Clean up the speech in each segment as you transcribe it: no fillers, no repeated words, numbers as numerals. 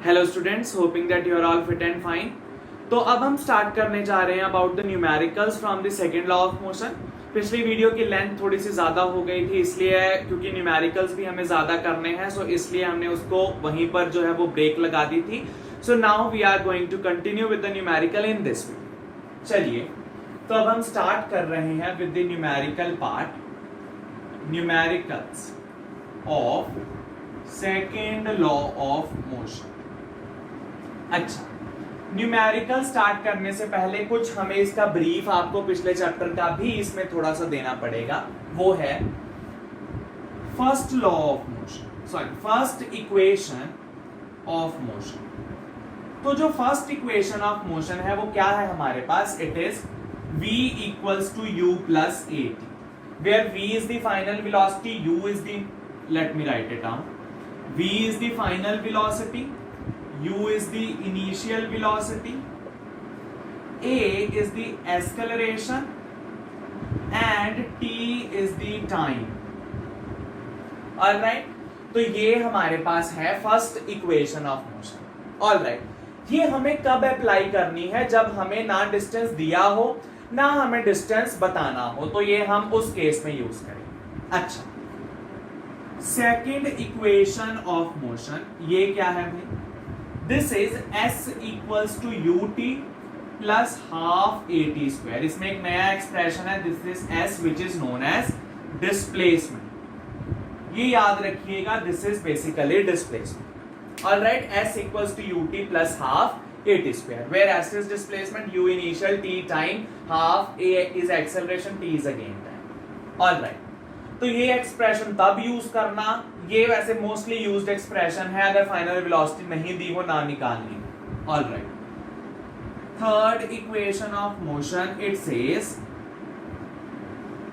Hello students, hoping that you are all fit and fine. तो अब हम start करने जा रहे हैं about the numericals from the second law of motion. पिछली वीडियो की लेंथ थोड़ी सी ज़्यादा हो गई थी, इसलिए क्योंकि न्यूमेरिकल्स भी हमें ज़्यादा करने हैं, सो इसलिए हमने उसको वहीं पर जो है वो ब्रेक लगा दी थी। So now we are going to continue with the numerical in this video. चलिए, तो अब हम स्टार्ट कर रहे हैं with the numerical part, numericals of second law of motion. अच्छा, न्यूमेरिकल स्टार्ट करने से पहले कुछ हमें इसका ब्रीफ आपको पिछले चैप्टर का भी इसमें थोड़ा सा देना पड़ेगा। वो है first law of motion, sorry first equation of motion. तो जो फर्स्ट इक्वेशन ऑफ मोशन है वो क्या है हमारे पास? It is v equals to u plus at, where v is the final velocity, u is the, let me write it down, v is the final velocity, u is the initial velocity, a is the acceleration and t is the time. Alright, तो ये हमारे पास है first equation of motion. Alright, ये हमें कब apply करनी है? जब हमें ना डिस्टेंस दिया हो ना हमें डिस्टेंस बताना हो, तो ये हम उस केस में यूज करेंगे। अच्छा, सेकंड इक्वेशन ऑफ मोशन ये क्या है भाई? This is s equals to ut plus half at square. इसमें एक नया एक्सप्रेशन है, this is s which is known as displacement. ये याद रखिएगा, this is basically displacement. Alright, s equals to ut plus half at square, where s is displacement, u initial, t time, half a is acceleration, t is again time. Alright, तो ये expression तब use करना, ये वैसे mostly used expression है अगर final velocity नहीं दी हो ना निकालनी। Alright, third equation of motion it says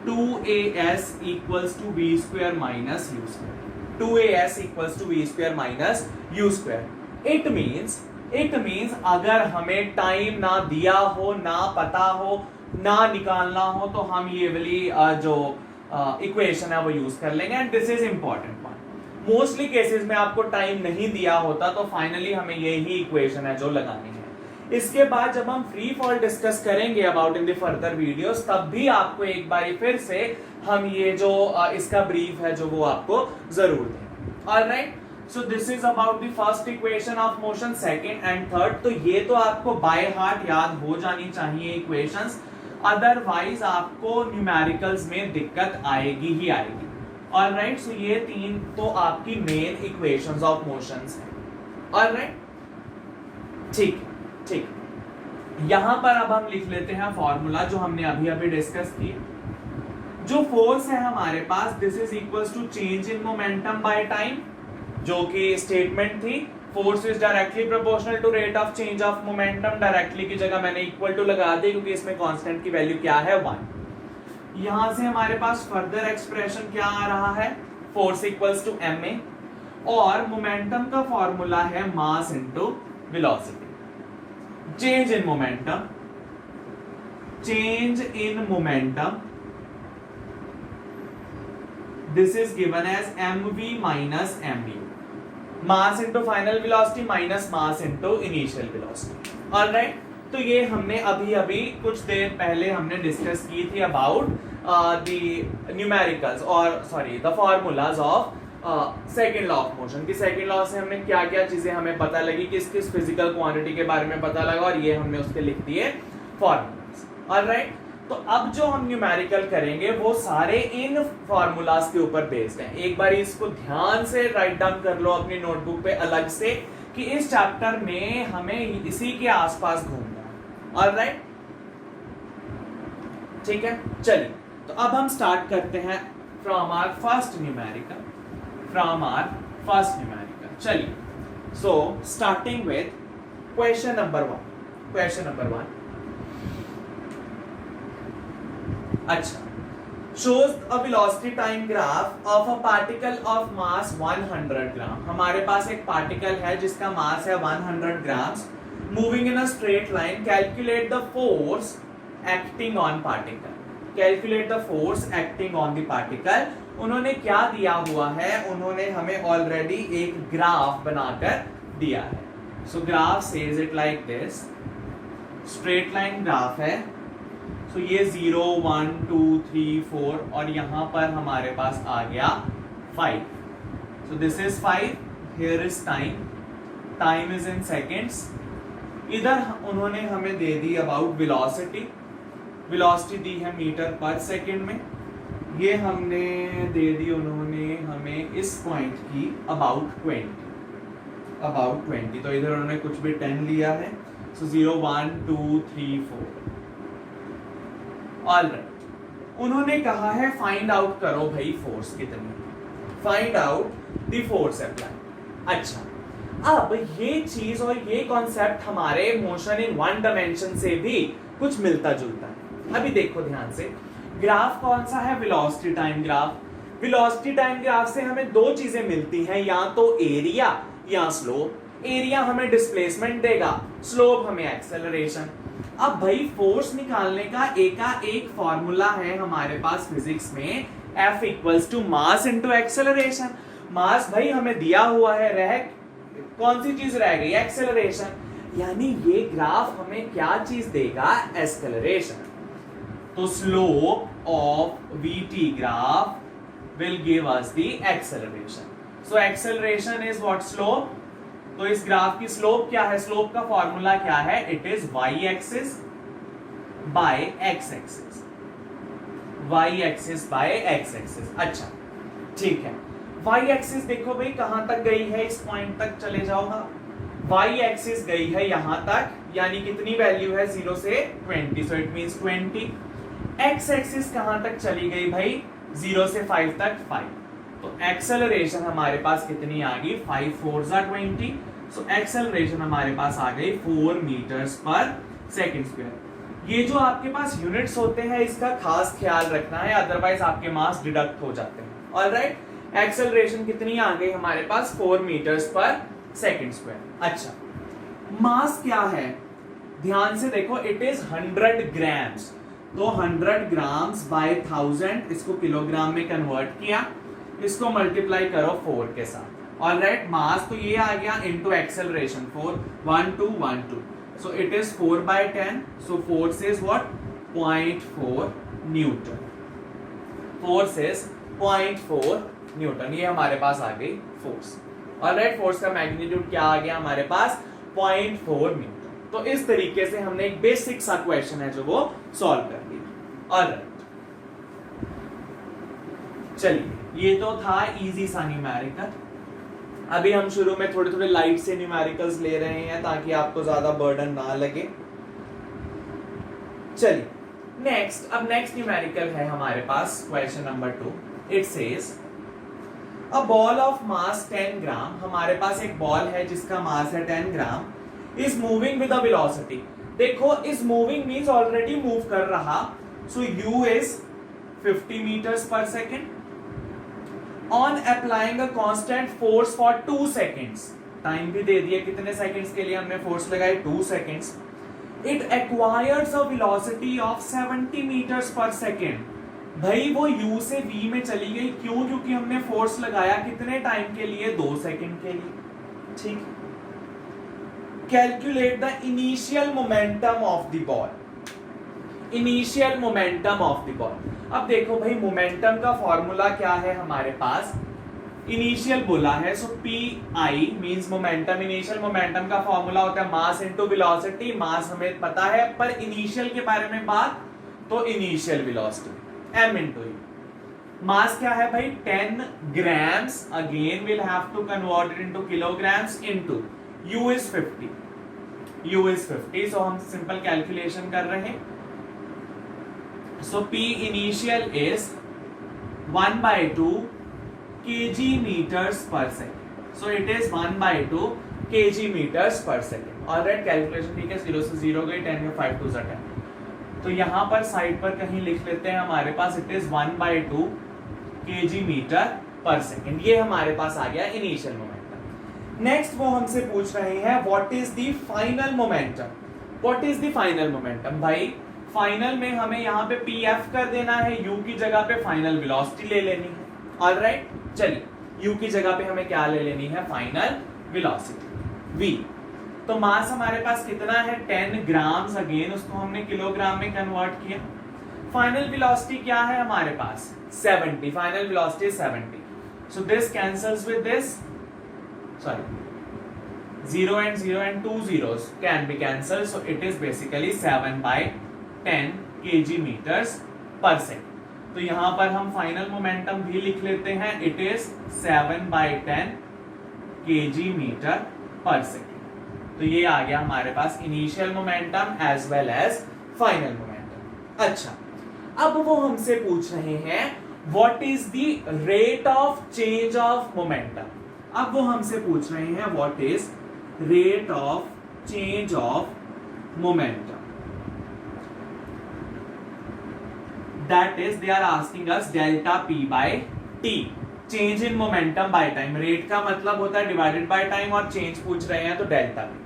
2as equals to v square minus u square. 2as equals to v square minus u square. It means अगर हमें टाइम ना दिया हो, ना पता हो, ना निकालना हो, तो हम ये वाली जो इक्वेशन है वो यूज कर लेंगे। And this is important point. Mostly cases में आपको टाइम नहीं दिया होता, तो फाइनली हमें यही इक्वेशन है जो लगानी है। इसके बाद जब हम फ्री फॉल डिस्कस करेंगे about in the further videos, तब भी आपको एक बार फिर से हम ये जो इसका ब्रीफ है जो वो आपको जरूर दें। Alright, so this is about the first equation of motion, second and third. तो ये तो आपको बाय हार्ट याद हो जानी चाहिए इक्वेशंस, अदरवाइज आपको न्यूमेरिकल्स में दिक्कत आएगी ही आएगी। ऑलराइट, सो ये तीन तो आपकी मेन इक्वेशंस ऑफ मोशंस हैं। ऑलराइट, ठीक ठीक। यहां पर अब हम लिख लेते हैं फॉर्मूला जो हमने अभी अभी डिस्कस की। जो फोर्स है हमारे पास, this is equals to change in momentum by time, जो कि स्टेटमेंट थी। Force is directly proportional to rate of change of momentum. Directly की जगह मैंने इक्वल टू लगा दी क्योंकि इसमें कांस्टेंट की वैल्यू क्या है? 1। यहां से हमारे पास फर्दर एक्सप्रेशन क्या आ रहा है? फोर्स इक्वल्स टू ma, और मोमेंटम का फॉर्मूला है mass into velocity. Change in momentum, this is given as mv minus mu, mass into final velocity minus mass into initial velocity. Alright, तो ये हमने अभी अभी कुछ देर पहले हमने डिस्कस की थी अबाउट द न्यूमेरिकल्स और sorry the formulas of second law of motion की। सेकेंड लॉ से हमने क्या क्या चीजें हमें पता लगी, किस किस फिजिकल क्वांटिटी के बारे में पता लगा, और ये हमने उसके लिख दिए फॉर्मूलाज। ऑलराइट, तो अब जो हम न्यूमेरिकल करेंगे वो सारे इन फॉर्मूलाज के ऊपर बेस्ड हैं। एक बार इसको ध्यान से राइट डाउन कर लो अपनी नोटबुक पे अलग से कि इस चैप्टर में हमें इसी के आसपास घूमना है। ऑलराइट, ठीक है। चलिए, तो अब हम स्टार्ट करते हैं फ्रॉम आवर फर्स्ट न्यूमेरिकल, चलिए, so starting with question number 1। अच्छा, shows a velocity time graph of a particle of mass 100 ग्राम। हमारे पास एक पार्टिकल है जिसका मास है 100 grams, moving in a straight line. Calculate the force acting on particle, calculate the force acting on the particle. उन्होंने क्या दिया हुआ है? उन्होंने हमें ऑलरेडी एक ग्राफ बनाकर दिया है। सो graph says it like this, straight line graph है। सो ये 0 1 2 3 4 और यहाँ पर हमारे पास आ गया 5। So this is 5, here is time, time is in seconds. इधर उन्होंने हमें दे दी अबाउट वेलोसिटी, वेलोसिटी दी है मीटर पर सेकेंड में। ये हमने दे दी उन्होंने हमें इस पॉइंट की अबाउट 20, तो इधर उन्होंने कुछ भी 10 लिया है। सो 0 1 2 3 4। ऑलराइट, उन्होंने कहा है फाइंड आउट करो भाई फोर्स कितनी, find out the force apply. अच्छा, अब ये चीज और ये कॉन्सेप्ट हमारे मोशन इन वन डायमेंशन से भी कुछ मिलता जुलता है। अभी देखो ध्यान से, ग्राफ कौन सा है, velocity time graph. Velocity time graph से हमें दो चीजें मिलती हैं, या तो एरिया या स्लोप। एरिया हमें डिस्प्लेसमेंट देगा, स्लोप हमें एक्सेलरेशन। अब भाई फोर्स निकालने का एक फॉर्मूला है हमारे पास फिजिक्स में, F equals to mass into acceleration. Mass भाई हमें दिया हुआ है, रह कौन सी चीज रह गई, एक्सेलरेशन। यानी ये ग्राफ हमें क्या चीज देगा, एक्सेलरेशन। तो slope of VT graph will give us the acceleration. So acceleration is what, slope. तो इस ग्राफ की स्लोप क्या है, स्लोप का फॉर्मूला क्या है, it is y axis by x axis, y axis by x axis. अच्छा ठीक है, y एक्सिस देखो भाई कहां तक गई है, इस पॉइंट तक चले जाओगा। y एक्सिस गई है यहां तक, यानी कितनी वैल्यू है, 0 से 20, so it means 20। x axis कहां तक चली गई भाई, 0 से 5 तक 5। तो एक्सेलरेशन हमारे पास कितनी आ गई, 5 4 20। सो एक्सेलरेशन हमारे पास आ गई 4 मीटर्स पर सेकंड स्क्वायर। ये जो आपके पास यूनिट्स होते हैं इसका खास ख्याल रखना है, अदरवाइज आपके मास डिडक्ट हो जाते हैं। ऑलराइट, एक्सेलरेशन कितनी आ गई हमारे पास, 4 मीटर्स पर सेकंड स्क्वायर। अच्छा, मास क्या है, ध्यान से देखो, इट इज 100 ग्राम्स। तो 100 ग्राम्स बाय 1000, इसको किलोग्राम में कन्वर्ट किया, इसको मल्टीप्लाई करो 4 के साथ। ऑलराइट, मास तो ये आ गया into acceleration 4 1 2 1 2, so it is 4 by 10। So force is what, 0.4 newton. Force is 0.4 newton. ये हमारे पास आ गई फोर्स। ऑलराइट, फोर्स का मैग्नीट्यूड क्या आ गया हमारे पास, 0.4 न्यूटन। तो इस तरीके से हमने एक बेसिक सा क्वेश्चन है जो वो सॉल्व कर दिया। ऑलराइट, चलिए ये तो था इजी सा न्यूमेरिकल। अभी हम शुरू में थोड़े थोड़े लाइट से न्यूमेरिकल्स ले रहे हैं ताकि आपको ज्यादा बर्डन ना लगे। चलिए नेक्स्ट, अब नेक्स्ट न्यूमेरिकल है हमारे पास question number 2। It says a ball of mass 10 gram, हमारे पास एक बॉल है जिसका मास है 10 gram, is moving with a velocity. देखो इस मूविंग मींस ऑलरेडी मूव कर रहा, सो u इज 50 मीटर्स पर second. On applying a constant force for 2 seconds, time भी दे दिया कितने सेकेंड्स के लिए हमने फोर्स लगाई, 2 seconds. It acquires a velocity of 70 metres पर सेकेंड। भाई वो u से v में चली गई, क्यों, क्योंकि हमने फोर्स लगाया कितने टाइम के लिए, 2 सेकेंड के लिए। ठीक, calculate the initial momentum of the ball. Initial momentum of the ball. अब देखो भाई मोमेंटम का फॉर्मूला क्या है हमारे पास, इनिशियल बोला है, सो PI means momentum. Initial momentum का फॉर्मूला होता है मास इनटू वेलोसिटी। मास हमें पता है, पर इनिशियल के बारे में बात, तो initial velocity m into u। Mass क्या है भाई, 10 grams, again will have to convert it into kilograms, into u is 50, u is 50। So हम सिंपल कैलकुलेशन कर रहे हैं। So P initial is 1/2 kg meters per second. So it is 1/2 kg meters per second. Alright, calculation ठीक है, 0 से 0 गई, 10 में 5 2 10। तो यहाँ पर साइड पर कहीं लिख लेते हैं हमारे पास, it is 1/2 kg meter per second। ये हमारे पास आ गया इनिशियल मोमेंटम। नेक्स्ट वो हमसे पूछ रहे हैं what is the final momentum. What is the final momentum, भाई फाइनल में हमें यहाँ पे PF कर देना है, U की जगह पे फाइनल वेलोसिटी ले लेनी है। ऑलराइट, चलिए U की जगह पे हमें क्या ले लेनी है, फाइनल वेलोसिटी V। तो मास हमारे पास कितना है 10 ग्राम्स, अगेन उसको हमने किलोग्राम में कन्वर्ट किया। फाइनल वेलोसिटी क्या है हमारे पास 70, final velocity 70, so this cancels with this, sorry 0 and 2 zeros can be cancelled, so it is basically 7/10 kg meters per second। तो यहां पर हम फाइनल मोमेंटम भी लिख लेते हैं, it is 7/10 kg metre per second. तो ये आ गया हमारे पास initial momentum as well as final momentum. अच्छा, अब वो हमसे पूछ रहे हैं what is the rate of change of momentum. अब वो हमसे पूछ रहे हैं what is rate of change of momentum, that is they are asking us delta p by t, change in momentum by time। Rate का मतलब होता है डिवाइडेड बाय टाइम, और चेंज पूछ रहे हैं तो डेल्टा p।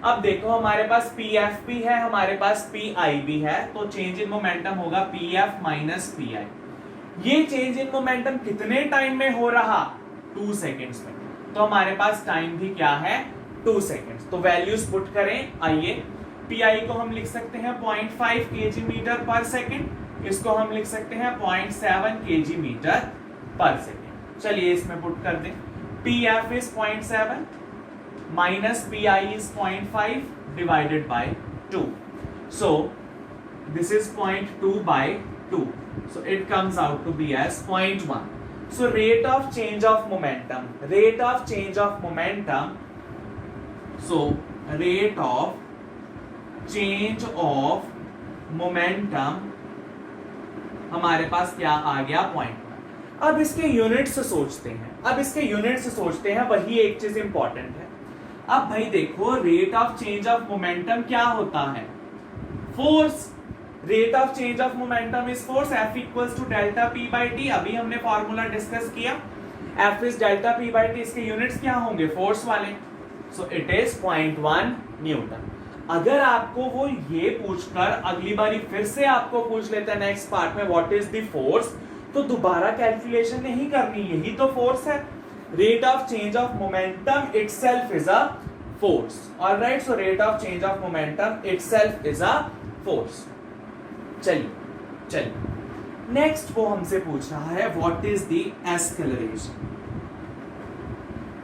अब देखो हमारे पास pf भी है, हमारे पास pi भी है, तो चेंज इन मोमेंटम होगा pf माइनस pi। ये चेंज इन मोमेंटम कितने टाइम में हो रहा 2 सेकेंड्स में, तो हमारे पास टाइम भी क्या है 2 सेकेंड्स। तो वैल्यूज पुट करें, आइए pi को हम लिख सकते हैं 0.5 kg मीटर पर सेकेंड, इसको हम लिख सकते हैं 0.7 kg मीटर पर सेकेंड। चलिए इसमें पुट कर दें, pf is 0.7 minus pi is 0.5 divided by 2, so this is 0.2 by 2, so it comes out to be as 0.1। so rate of change of momentum, rate of change of momentum, so rate of change of momentum हमारे पास क्या आ गया 0.1। अब इसके units सोचते हैं, अब इसके यूनिट्स सोचते हैं, वही एक चीज इंपॉर्टेंट है। अब भाई देखो rate of change of momentum क्या होता है, force. Rate of change of momentum is force, F equals to delta P by T, अभी हमने फॉर्मूला डिस्कस किया, F is delta P by T, इसके यूनिट्स क्या होंगे फोर्स वाले, सो इट इज 0.1 न्यूटन। अगर आपको वो ये पूछकर अगली बारी फिर से आपको पूछ लेता है नेक्स्ट पार्ट में व्हाट इज द फोर्स, तो दोबारा कैलकुलेशन नहीं करनी, यही तो फोर्स है। Rate of change of momentum itself is a force, alright, so rate of change of momentum itself is a force. चलिए नेक्स्ट वो हमसे पूछ रहा है व्हाट इज द एक्सेलरेशन।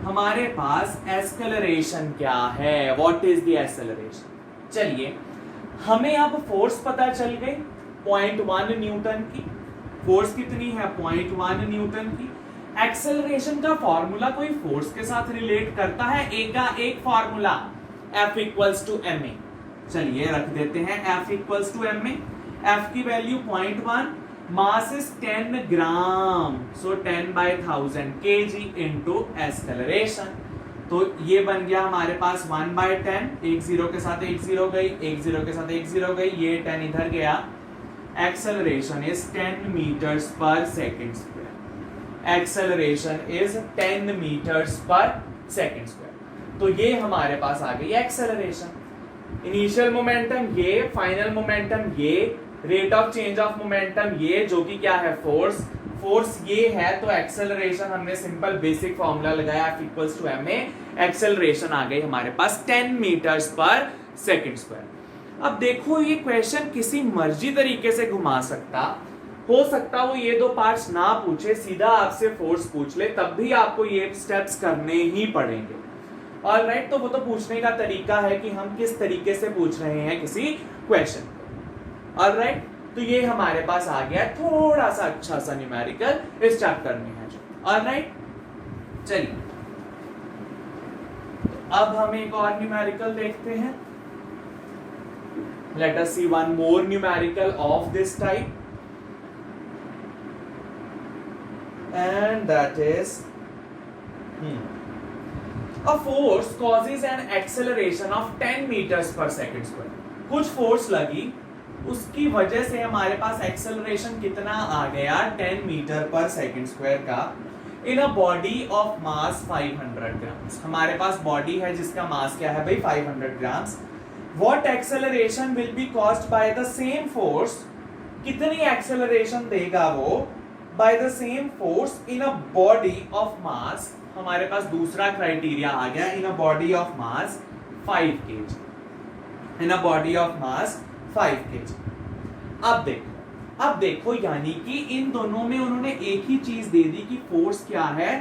हमारे पास एक्सेलरेशन क्या है, व्हाट इज द एक्सेलरेशन। चलिए हमें अब फोर्स पता चल गई 0.1 न्यूटन की, फोर्स कितनी है 0.1 न्यूटन की। एक्सेलरेशन का फॉर्मूला कोई फोर्स के साथ रिलेट करता है, एक का एक formula F equals to ma। चलिए रख देते हैं F equals to ma, F की value 0.1, mass is 10 gram, so 10/1000 kg into acceleration. तो ये बन गया हमारे पास 1/10, एक जीरो के साथ एक जीरो गई, एक जीरो के साथ एक जीरो गई, ये 10 इधर गया। एक्सेलरेशन इज 10 मीटर्स पर second square, acceleration is 10 metres पर सेकेंड स्क्वायर। तो ये हमारे पास आ गई एक्सेलरेशन। इनिशियल मोमेंटम ये, फाइनल मोमेंटम ये, rate of change of momentum ये, जो कि क्या है फोर्स, फोर्स ये है, तो एक्सेलरेशन हमने सिंपल बेसिक फॉर्मूला लगाया F equals to ma, acceleration आ गई हमारे पास 10 मीटर्स पर सेकेंड स्क्वायर। अब देखो ये क्वेश्चन किसी मर्जी तरीके से घुमा सकता, हो सकता वो ये दो पार्ट्स ना पूछे, सीधा आपसे फोर्स पूछ ले, तब भी आपको ये स्टेप्स करने ही पड़ेंगे। ऑलराइट, तो वो तो पूछने का तरीका है कि हम किस तरीके से पूछ रहे हैं किसी क्वेश्चन को। ऑलराइट, तो ये हमारे पास आ गया थोड़ा सा अच्छा सा न्यूमेरिकल इस चैप्टर में है जो। ऑलराइट, चलिए अब हम एक और न्यूमेरिकल देखते हैं। Let us see one more numerical of this type, and that is a force causes an acceleration of 10 meters per second square। कुछ फोर्स लगी, उसकी वजह से हमारे पास एक्सेलरेशन कितना आ गया 10 मीटर पर सेकेंड स्क्वायर का, in a body of mass 500 grams. हमारे पास बॉडी है जिसका मास क्या है भाई 500 grams. What acceleration will be caused by the same force, कितनी एक्सेलरेशन देगा वो by the same force in a body of mass. हमारे पास दूसरा क्राइटेरिया आ गया, in a body of mass 5 kg in a body of mass 5 kg। अब देखो यानी कि इन दोनों में उन्होंने एक ही चीज दे दी कि फोर्स क्या है,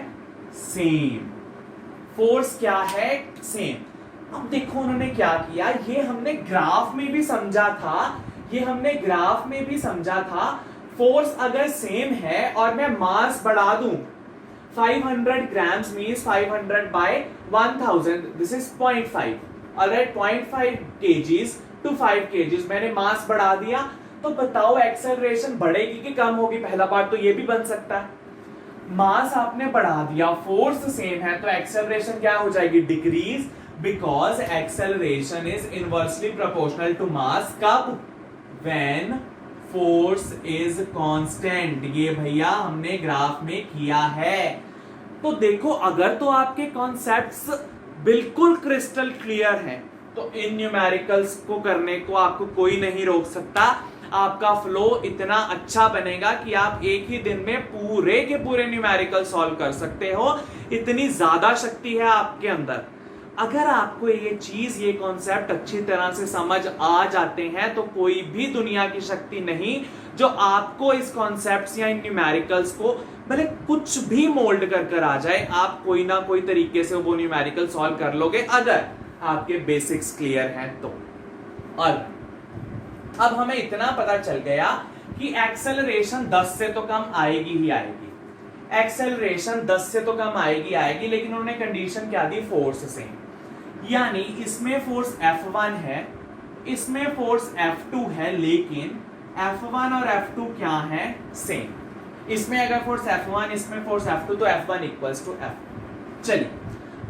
सेम। फोर्स क्या है, सेम। अब देखो उन्होंने क्या किया, ये हमने ग्राफ में भी समझा था, फोर्स अगर सेम है और मैं मास बढ़ा दूं 500 grams means 500 by 1000, this is 0.5, alright, 0.5 kgs to 5 kgs मैंने मास बढ़ा दिया, तो बताओ एक्सेलरेशन बढ़ेगी कि कम होगी? पहला पार्ट तो ये भी बन सकता है, मास आपने बढ़ा दिया, फोर्स सेम है, तो एक्सेलरेशन क्या हो जाएगी, decrease, because acceleration is inversely proportional to mass. कब? When force is constant. ये भैया हमने ग्राफ में किया है। तो देखो अगर तो आपके कॉन्सेप्ट्स बिल्कुल क्रिस्टल क्लियर हैं तो इन न्यूमेरिकल्स को करने को आपको कोई नहीं रोक सकता। आपका फ्लो इतना अच्छा बनेगा कि आप एक ही दिन में पूरे के पूरे न्यूमेरिकल सॉल्व कर सकते हो, इतनी ज्यादा शक्ति है आपके अंदर। अगर आपको ये चीज, ये कॉन्सेप्ट अच्छी तरह से समझ आ जाते हैं तो कोई भी दुनिया की शक्ति नहीं जो आपको इस कॉन्सेप्ट्स या इन न्यूमेरिकल्स को भले कुछ भी मोल्ड कर आ जाए, आप कोई ना कोई तरीके से वो न्यूमेरिकल सॉल्व कर लोगे अगर आपके बेसिक्स क्लियर हैं तो। और अब हमें इतना पता चल गया कि एक्सेलरेशन 10 से तो कम आएगी ही आएगी, एक्सेलरेशन 10 से तो कम आएगी, लेकिन उन्होंने कंडीशन क्या दी, फोर्स सेम। यानी इसमें फोर्स F1 है, इसमें फोर्स F2 है, लेकिन F1 और F2 क्या है, सेम। इसमें अगर फोर्स F1, इसमें फोर्स F2, तो F1 इक्वल्स टू F। चलिए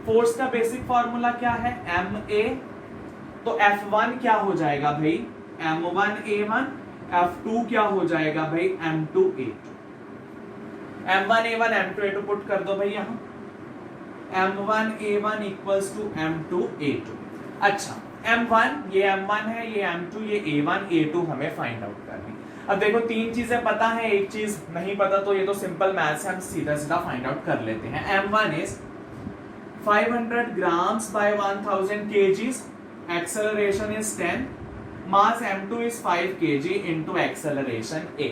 फोर्स का बेसिक फॉर्मूला क्या है, ma, तो F1 क्या हो जाएगा भाई, m1a1, F2 क्या हो जाएगा भाई, m2a2। m1a1 m2a2 पुट कर दो भाई यहां, m1a1 इक्वल्स टू m2a2। अच्छा m1 ये m1 है, ये m2, ये a1 a2 हमें फाइंड आउट करनी। अब देखो तीन चीजें पता है, एक चीज नहीं पता, तो ये तो सिंपल मैथ्स है, हम सीधा सीधा फाइंड आउट कर लेते हैं। m1 is 500 grams by 1000 kgs, acceleration is 10, mass m2 is 5 kg into acceleration a।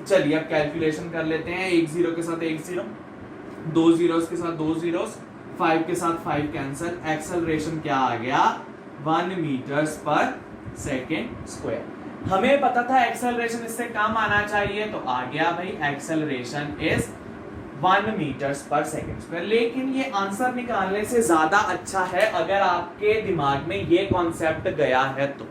चलिए अब कैलकुलेशन कर लेते हैं, एक जीरो के साथ एक जीरो, दो जीरोस के साथ दो जीरोस, 5 के साथ 5 कैंसल, एक्सेलरेशन क्या आ गया, 1 मीटर्स पर सेकेंड स्क्वायर। हमें पता था एक्सेलरेशन इससे कम आना चाहिए, तो आ गया भाई एक्सेलरेशन इज 1 मीटर्स पर सेकेंड स्क्वायर। लेकिन ये आंसर निकालने से ज्यादा अच्छा है अगर आपके दिमाग में ये कॉन्सेप्ट गया है तो।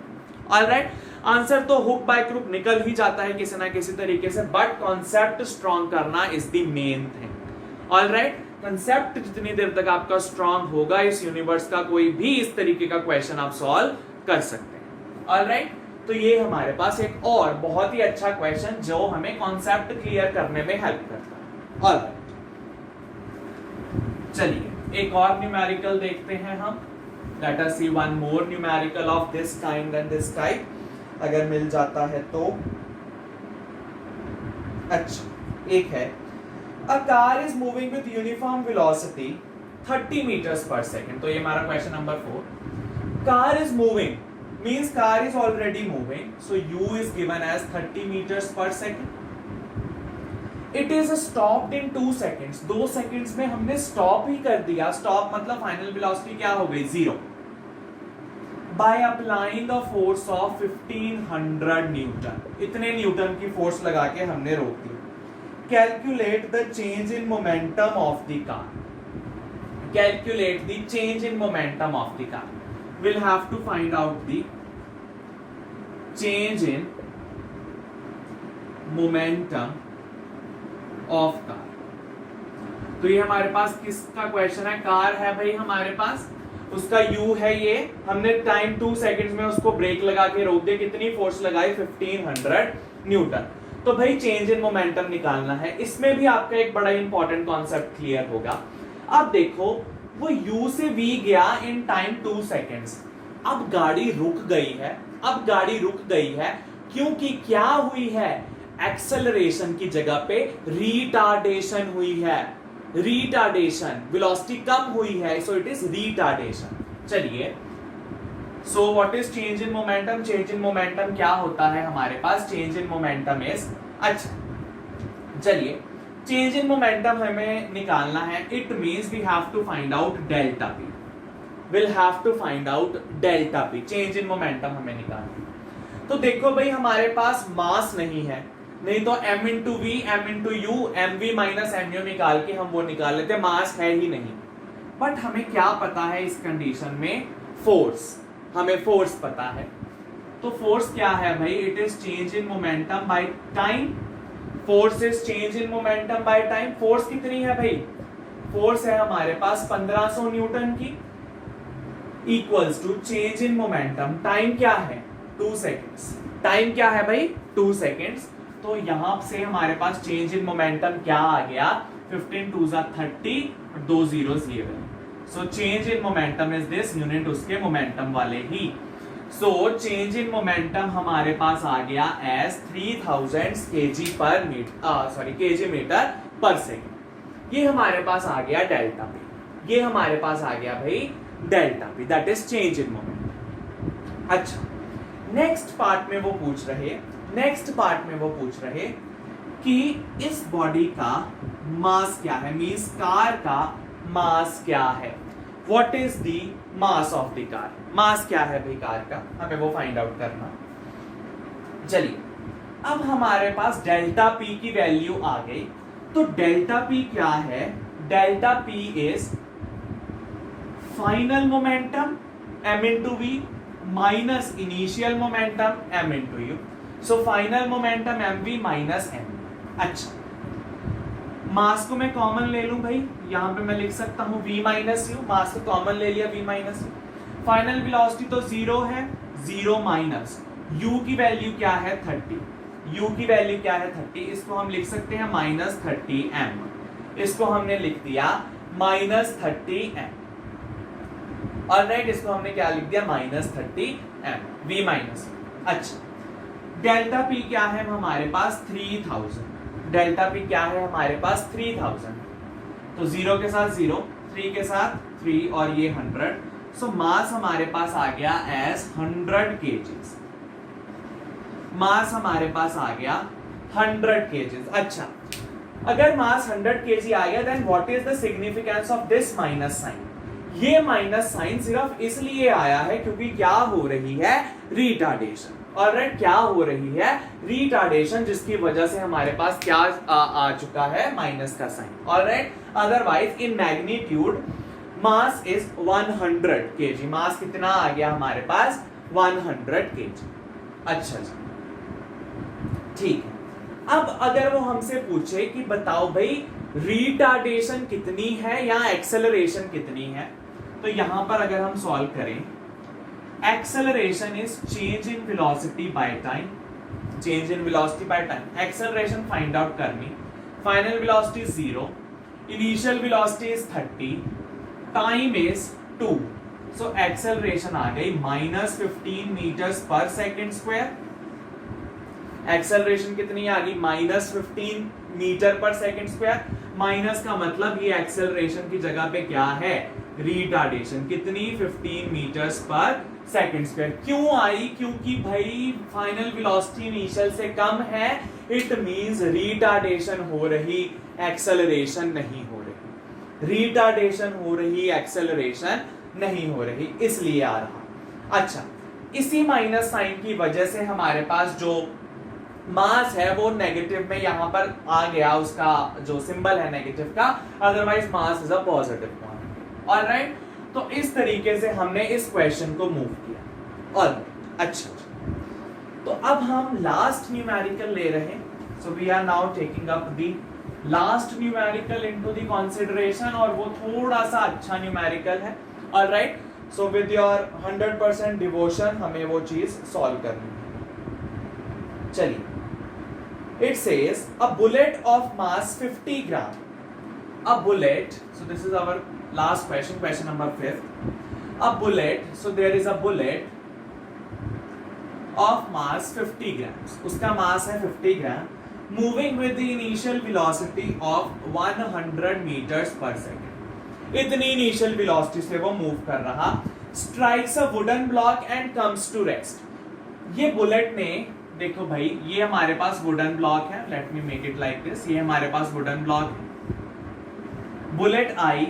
ऑलराइट, आंसर तो हुक बाय क्रुक निकल ही जाता है किसी ना किसी तरीके से, बट कॉन्सेप्ट स्ट्रॉन्ग करना is the main thing. Alright, concept जितनी देर तक आपका स्ट्रॉन्ग होगा, इस यूनिवर्स का कोई भी इस तरीके का क्वेश्चन आप सॉल्व कर सकते हैं। ऑलराइट, तो ये हमारे पास एक और बहुत ही अच्छा क्वेश्चन जो हमें कॉन्सेप्ट क्लियर करने में हेल्प करता है। ऑलराइट, चलिए एक और न्यूमेरिकल देखते हैं हम। Let us see one more numerical of this kind and this type, अगर मिल जाता है तो। अच्छा, एक है, a car is moving with uniform velocity 30 meters per second, तो ये हमारा question number 4। car is moving means car is already moving, so u is given as 30 meters per second. It is stopped in 2 seconds, 2 seconds में हमने stop ही कर दिया। Stop मतलब final velocity क्या हो गई, 0, by applying the force of 1500 Newton. इतने Newton की फोर्स लगा के हमने रोक दी। Calculate the change in momentum of the car. Calculate the change in momentum of the car. We'll have to find out the change in momentum of car. तो ये हमारे पास किसका क्वेश्चन है, कार है भाई हमारे पास, उसका u है ये, हमने टाइम 2 सेकंड्स में उसको ब्रेक लगा के रोक दिया, कितनी फोर्स लगाई, 1500 न्यूटन। तो भाई चेंज इन मोमेंटम निकालना है। इसमें भी आपका एक बड़ा इंपॉर्टेंट कॉन्सेप्ट क्लियर होगा। अब देखो वो u से v गया इन टाइम 2 सेकंड्स, अब गाड़ी रुक गई है, क्योंकि क्या हुई है, एक्सेलरेशन की जगह पे रिटार्डेशन हुई है, रिटार्डेशन, वेलोसिटी कम हुई है, सो इट इज रिटार्डेशन। चलिए, so what is change in momentum? Change in momentum क्या होता है हमारे पास? चेंज इन मोमेंटम इज, अच्छा चलिए, चेंज इन मोमेंटम हमें निकालना है. It means we have to find out delta p. Will have to find out delta p. Change in momentum हमें निकालना है. तो देखो भाई, हमारे पास मास नहीं है, नहीं तो m into v, m into u, m v minus m u निकाल के हम वो निकाल लेते. मास है ही नहीं. बट हमें क्या पता है इस कंडीशन में? फोर्स. हमें फोर्स पता है. तो फोर्स क्या है भाई? It is change in momentum by time. Force is change in momentum by time. Force कितनी है भाई? फोर्स है हमारे पास 1500 न्यूटन की, equals to change in momentum. Time क्या है? 2 सेकेंड्स. टाइम क्या है भाई? 2 सेकेंड्स. तो यहां से हमारे पास चेंज इन मोमेंटम क्या आ गया? 15 2 30, 2 0 0. So change in momentum is this. Unit उसके मोमेंटम वाले ही. सो चेंज इन मोमेंटम हमारे पास आ गया एज 3000 kg पर metre, sorry kg metre per second. ये हमारे पास आ गया डेल्टा पी. ये हमारे पास आ गया भाई delta P. That is change in momentum. अच्छा, नेक्स्ट पार्ट में वो पूछ रहे कि इस बॉडी का मास क्या है? मींस कार का मास क्या है? What is the mass of the car? Mass क्या है भाई कार का? हमें वो फाइंड आउट करना. चलिए, अब हमारे पास डेल्टा पी की वैल्यू आ गई. तो डेल्टा पी क्या है? Delta p is final momentum m into v minus initial momentum m into u. So final momentum mv minus m. अच्छा, मास को मैं कॉमन ले लूं भाई, यहां पे मैं लिख सकता हूं v माइनस यू. मास को कॉमन ले लिया, v minus you. Final velocity तो 0 है, 0 माइनस u की वैल्यू क्या है? 30. u की वैल्यू क्या है? 30. इसको हम लिख सकते हैं माइनस 30 m. इसको हमने लिख दिया माइनस 30 m. ऑलराइट, इसको हमने क्या लिख दिया? Minus 30 m. v minus. अच्छा, डेल्टा p क्या है हमारे पास? 3000. डेल्टा पी क्या है हमारे पास? 3000. तो 0 के साथ 0, 3 के साथ 3 और ये 100. सो मास हमारे पास आ गया एज 100 kgs. मास हमारे पास आ गया 100 kgs. अच्छा, अगर मास 100 kg आ गया, then what is the significance of this minus sign? ये माइनस साइन सिर्फ इसलिए आया है क्योंकि क्या हो रही है? रिटार्डेशन. ऑलराइट, क्या हो रही है? रिटार्डेशन, जिसकी वजह से हमारे पास क्या आ चुका है? माइनस का sign. Alright, otherwise in magnitude mass is 100 kg. Mass कितना आ गया हमारे पास? 100 kg. अच्छा जी, ठीक है. अब अगर वो हमसे पूछे कि बताओ भाई रिटार्डेशन कितनी है या एक्सेलरेशन कितनी है, तो यहां पर अगर हम सॉल्व करें, acceleration is change in velocity by time. Change in velocity by time. Acceleration find out करनी. Final velocity 0, initial velocity is 30, time is 2. So acceleration आ गई माइनस 15 मीटर्स पर सेकेंड स्क्वायर. एक्सेलरेशन कितनी आ गई? Minus 15 metre per second square. Minus का मतलब ये एक्सेलरेशन की जगह पे क्या है? रिटार्डेशन. कितनी? 15 मीटर्स पर सेकेंड स्क्वायर. क्यों आई? क्योंकि भाई फाइनल वेलोसिटी इनिशियल से कम है. इट मींस रिटार्डेशन हो रही, एक्सेलरेशन नहीं हो रही. रिटार्डेशन हो रही, एक्सेलरेशन नहीं हो रही, इसलिए आ रहा. अच्छा, इसी माइनस साइन की वजह से हमारे पास जो मास है वो नेगेटिव में यहां पर आ गया, उसका जो सिंबल है नेगेटिव का. Otherwise mass is a positive quantity. Alright, तो इस तरीके से हमने इस क्वेश्चन को मूव किया. और अच्छा, तो अब हम लास्ट न्यूमेरिकल ले रहे हैं. So we are now taking up the last numerical into the consideration, और वो थोड़ा सा अच्छा न्यूमेरिकल है. Alright, so with your 100% devotion हमें वो चीज सॉल्व करनी है. चलिए, it says a bullet of mass 50 gram. A bullet, so this is our last question, question number 5. A bullet, so there is a bullet of mass 50 grams. उसका मास है 50 ग्राम. Moving with the initial velocity of 100 meters per second. इतनी initial velocity से वो move कर रहा. Strikes a wooden block and comes to rest. ये bullet ने, देखो भाई ये हमारे पास वुडन ब्लॉक है, let me make it like this, ये हमारे पास वुडन ब्लॉक है, बुलेट आई,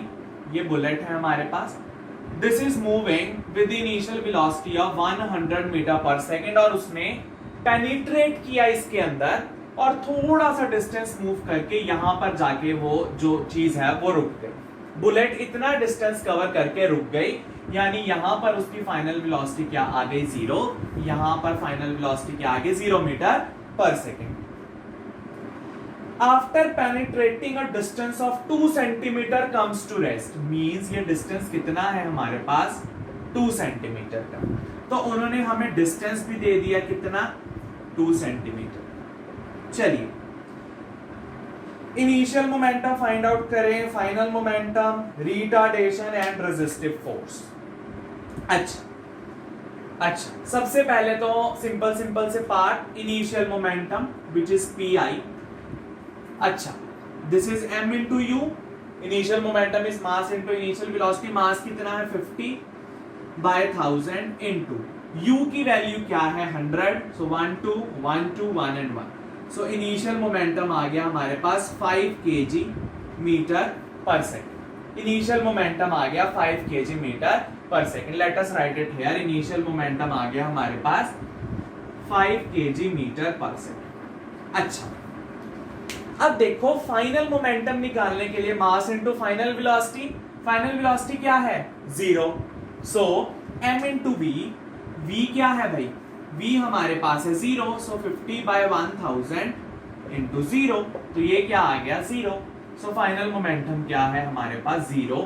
ये बुलेट है हमारे पास, this is moving with initial velocity of 100 metre per second, और उसने पेनिट्रेट किया इसके अंदर और थोड़ा सा डिस्टेंस मूव करके यहां पर जाके वो जो चीज है वो रुक गई। बुलेट इतना डिस्टेंस कवर करके रुक गई, यानी यहां पर उसकी फाइनल वेलोसिटी क्या आ गई 0, यहां पर फाइनल वेलोसिटी क्या आ गई 0 metre per second. After penetrating a distance of 2 centimetre comes to rest, means ये डिस्टेंस कितना है हमारे पास 2 सेंटीमीटर का, तो उन्होंने हमें डिस्टेंस भी दे दिया कितना 2 सेंटीमीटर। चलिए इनिशियल मोमेंटम फाइंड आउट करें, final momentum, retardation and resistive force. अच्छा, सबसे पहले तो सिंपल से part, initial momentum which is p i. अच्छा, this is m into u, initial momentum is mass into initial velocity, mass कितना है 50 by 1000 into u की वैल्यू क्या है 100, so 1 2 1 2 1 and 1, so initial momentum आ गया हमारे पास 5 kg metre per second. Initial momentum आ गया 5 kg metre per second. Let us write it here, initial momentum आ गया हमारे पास 5 kg मीटर पर सेकेंड। अच्छा, अब देखो फाइनल मोमेंटम निकालने के लिए mass into final velocity, final velocity क्या है 0, सो m इंटू v क्या है भाई, v हमारे पास है 0, सो 50 बाय 1000 इंटू 0, तो ये क्या आ गया 0, सो फाइनल मोमेंटम क्या है हमारे पास 0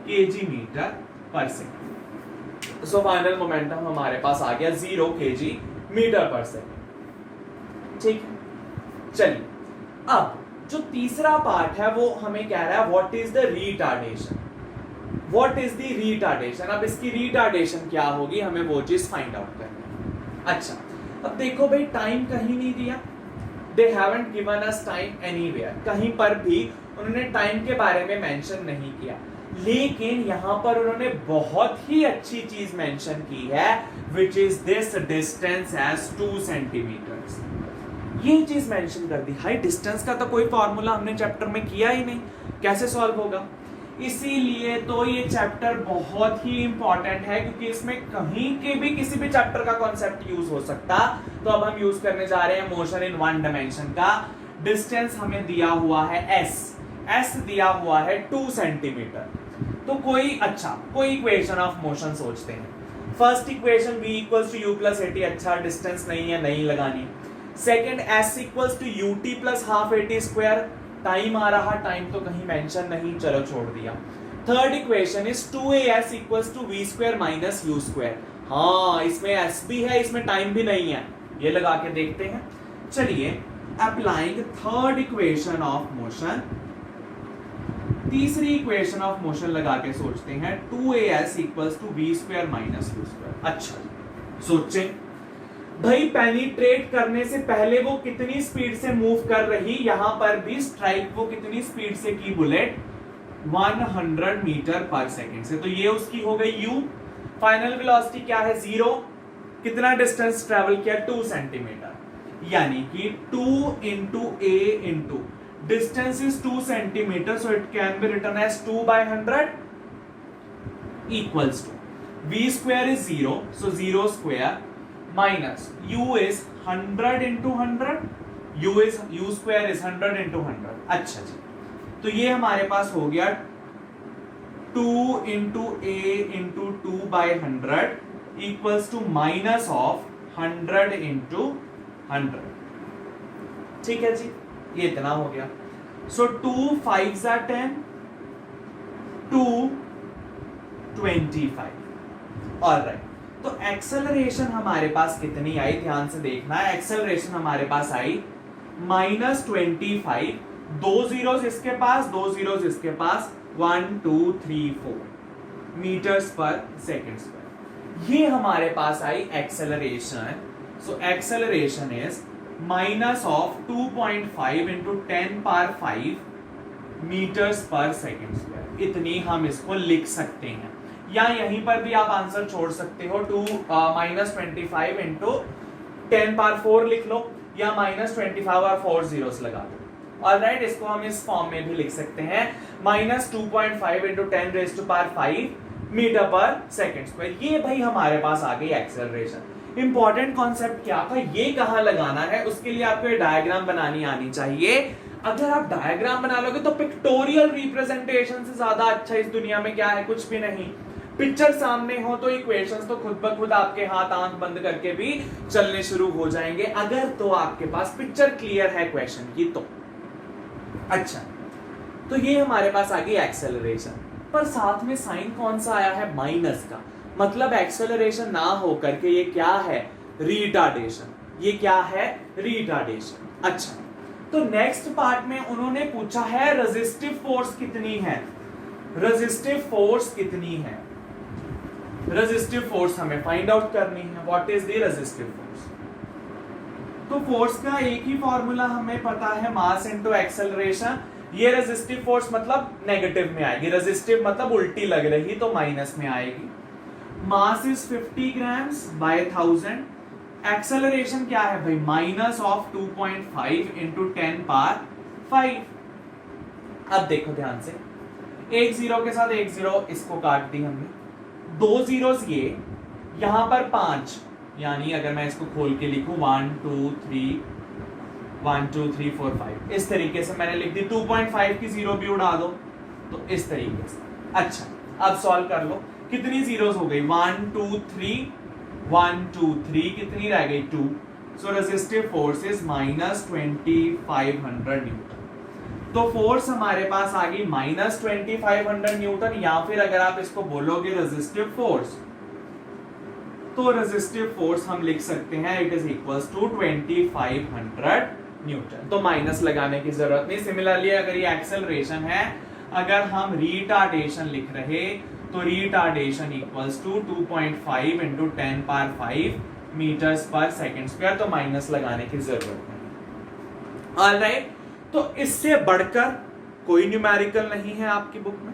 kg मीटर पर सेकेंड। सो फाइनल मोमेंटम हमारे पास आ गया 0 kg मीटर पर सेकेंड। ठीक है, चलिए अब जो तीसरा पार्ट है वो हमें कह रहा है what is the retardation, what is the retardation. अब इसकी रिटार्डेशन क्या होगी हमें वो चीज फाइंड आउट करनी है। अच्छा, अब देखो भाई टाइम कहीं नहीं दिया, they haven't given us time anywhere, कहीं पर भी उन्होंने टाइम के बारे में मेंशन नहीं किया, लेकिन यहां पर उन्होंने बहुत ही अच्छी चीज मेंशन की है which is this distance as 2 centimetres. ये चीज मेंशन कर दी। हाई डिस्टेंस का तो कोई फॉर्मूला हमने चैप्टर में किया ही नहीं, कैसे सॉल्व होगा, इसीलिए तो ये चैप्टर बहुत ही इंपॉर्टेंट है, क्योंकि इसमें कहीं के भी किसी भी चैप्टर का कॉन्सेप्ट यूज हो सकता। तो अब हम यूज करने जा रहे हैं मोशन इन 1 डायमेंशन का। डिस्टेंस हमें दिया हुआ है s दिया हुआ है 2 सेंटीमीटर। तो कोई इक्वेशन ऑफ मोशन सोचते हैं। First equation v equals to u plus at, अच्छा डिस्टेंस नहीं है, नहीं लगानी। Second s equals to ut plus half at square, time आ रहा, टाइम तो कहीं मेंशन नहीं, चलो छोड़ दिया। Third equation is 2as equals to v square minus u square, हाँ इसमें s भी है, इसमें टाइम भी नहीं है, ये लगा के देखते हैं। चलिए applying third equation of motion, तीसरी इक्वेशन ऑफ मोशन लगा के सोचते हैं 2as equals to v square minus u square. अच्छा सोचें भाई, पेनिट्रेट करने से पहले वो कितनी स्पीड से मूव कर रही, यहां पर भी स्ट्राइक वो कितनी स्पीड से की बुलेट 100 मीटर पर सेकेंड से, तो ये उसकी हो गई u। फाइनल वेलोसिटी क्या है 0, कितना डिस्टेंस ट्रेवल किया 2 सेंटीमीटर, यानी कि 2 into a into distance is 2 centimetre, so it can be written as 2 by 100 equals to v square is 0, सो 0 square minus u is 100 into 100, u square is 100 into 100। अच्छा जी, तो ये हमारे पास हो गया 2 into a into 2 by 100 equals to minus of 100 into 100। ठीक है जी, ये इतना हो गया। सो 2 5s are 10, 2 25। ऑलराइट, तो एक्सेलरेशन हमारे पास कितनी आई, ध्यान से देखना है। एक्सेलरेशन हमारे पास आई -25, 2 zeros इसके पास, 2 zeros इसके पास, 1 2 3 4 मीटर्स पर सेकेंड स्क्वायर, ये हमारे पास आई acceleration. So acceleration is minus of 2.5 into 10 power 5 metres पर सेकेंड स्क्वायर, इतनी हम इसको लिख सकते हैं। या यहीं पर भी आप आंसर छोड़ सकते हो, 2 -25 इंटू 10⁴ लिख लो, या -25 और 4 zeros लगा दो। ऑलराइट, इसको हम इस फॉर्म में भी लिख सकते हैं, -2.5 into 10⁵ metre per second square. ये भाई हमारे पास आ गई एक्सेलरेशन। इंपॉर्टेंट कॉन्सेप्ट क्या था, ये कहां लगाना है, उसके लिए आपको डायग्राम बनानी आनी चाहिए। अगर आप डायग्राम बना लोगे तो पिक्टोरियल रिप्रेजेंटेशन से ज्यादा अच्छा इस दुनिया में क्या है, कुछ भी नहीं। पिक्चर सामने हो तो इक्वेशंस तो खुद ब खुद आपके हाथ आंख बंद करके भी चलने शुरू हो जाएंगे, अगर तो आपके पास पिक्चर क्लियर है क्वेश्चन की तो। अच्छा, तो ये हमारे पास आ गई एक्सेलरेशन, पर साथ में साइन कौन सा आया है, माइनस का, मतलब एक्सेलरेशन ना हो करके ये क्या है, रिटार्डेशन। ये क्या है, रिटार्डेशन। अच्छा, तो नेक्स्ट पार्ट में उन्होंने पूछा है रेजिस्टिव फोर्स कितनी है, रेजिस्टिव फोर्स कितनी है, रेजिस्टिव फोर्स हमें फाइंड आउट करनी है। What is the resistive force? तो फोर्स का एक ही फॉर्मूला हमें पता है, मास इनटू एक्सेलरेशन। ये रेजिस्टिव फोर्स मतलब नेगेटिव में आएगी, रेजिस्टिव मतलब उल्टी लग रही तो माइनस में आएगी। Mass is 50 grams by 1000। Acceleration क्या है भाई, माइनस ऑफ 2.5 इंटू 10⁵। अब देखो ध्यान से, एक जीरो के साथ एक जीरो इसको काट दी हमने, 2 जीरोस ये, यहां पर 5, यानी अगर मैं इसको खोल के लिखूं 1 2 3 1 2 3 4 5, इस तरीके से मैंने लिख दी। 2.5 की जीरो भी उड़ा दो तो इस तरीके से। अच्छा, अब सॉल्व कर लो, कितनी जीरोस हो गई, 1 2 3 1 2 3, कितनी रह गई 2। सो रेजिस्टिव फोर्स इज -2500 न्यूटन। तो फोर्स हमारे पास आ गई -2500 न्यूटन, या फिर अगर आप इसको बोलोगे रेजिस्टिव फोर्स, तो रेजिस्टिव फोर्स हम लिख सकते हैं it is equals to 2500 newton. तो माइनस लगाने की जरूरत नहीं। सिमिलरली अगर ये एक्सेलरेशन है, अगर हम रिटार्डेशन लिख रहे तो retardation equals to 2.5 into 10⁵ metres पर सेकेंड स्क्वायर, तो माइनस लगाने की जरूरत नहीं। ऑलराइट, तो इससे बढ़कर कोई न्यूमेरिकल नहीं है आपकी बुक में।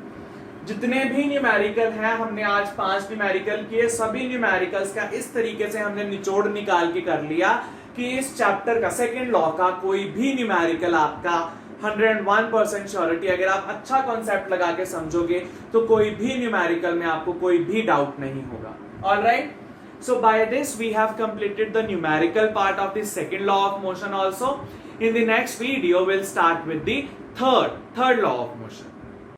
जितने भी न्यूमेरिकल हैं, हमने आज 5 न्यूमेरिकल किए, सभी न्यूमेरिकल्स का इस तरीके से हमने निचोड़ निकाल के कर लिया कि इस चैप्टर का सेकंड लॉ का कोई भी न्यूमेरिकल आपका 101% श्योरिटी, अगर आप अच्छा कॉन्सेप्ट लगा के समझोगे तो कोई भी न्यूमेरिकल में आपको कोई भी डाउट नहीं होगा। Alright, so by this we have completed the numerical part of the second law of motion also. In the next video we'll start with the third law of motion.